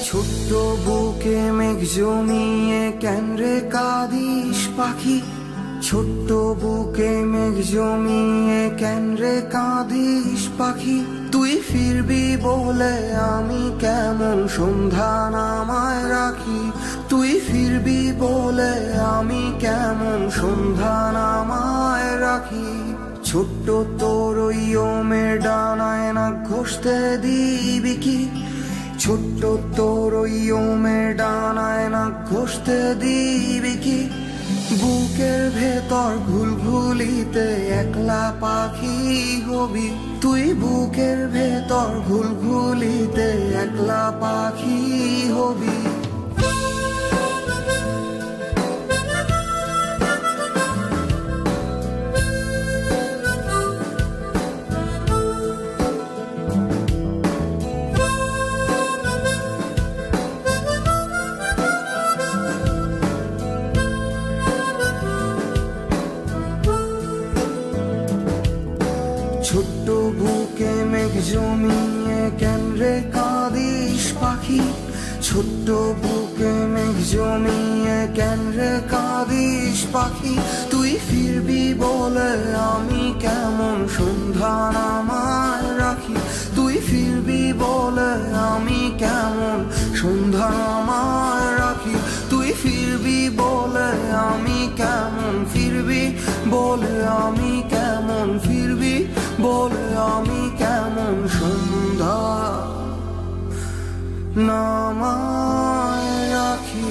ছোট্ট বুকে মেঘ জমিয়ে কেন রে কাঁদিস পাখি, ছোট্ট বুকে মেঘ জমিয়ে কেন রে কাঁদিস পাখি। তুই ফিরবি বলে আমি কেমন সন্ধ্যা নামায় রাখি, তুই ফিরবি বলে আমি কেমন সন্ধ্যা নামায় রাখি। ছোট্ট তোর ওই ওমের ডানায় না ঘষতে দিবি কি, ছোট্ট তোর ওই ওমের ডানায় না ঘষতে দিবি কি। বুকের ভেতর ঘুলঘুলিতে একলা পাখি হবি, তুই বুকের ভেতর ঘুলঘুলিতে একলা পাখি হবি। ছোট্ট বুকে মেঘ জমিয়ে কেন রে কাঁদিস পাখি, ছোট্ট বুকে মেঘ জমিয়ে কেন রে কাঁদিস পাখি। তুই ফিরবি বলে আমি কেমন সন্ধ্যা নামায় রাখি, তুই ফিরবি বলে আমি কেমন সন্ধ্যা নামায় রাখি। তুই ফিরবি বলে আমি কেমন, ফিরবি বলে আমি কেমন, ফিরবি বলে আমি কেমন সন্ধ্যা নামায় রাখি।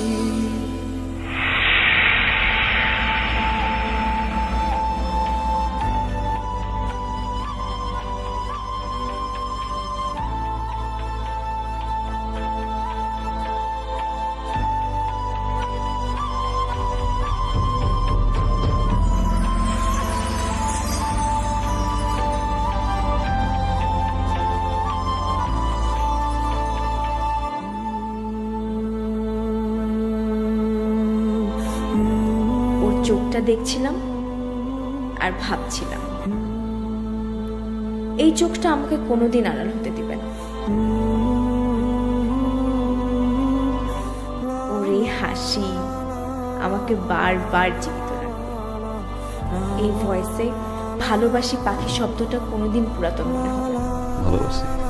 চোখটা দেখছিলাম আর ভাবছিলাম, এই চোখটা আমাকে কোনোদিন আড়াল হতে দিবে না। ওর এই হাসি আমাকে বারবার জীবিত রাখবে। এই ভয়েসে ভালোবাসি পাখি শব্দটা কোনোদিন পুরাতন মনে হবে না। ভালোবাসি।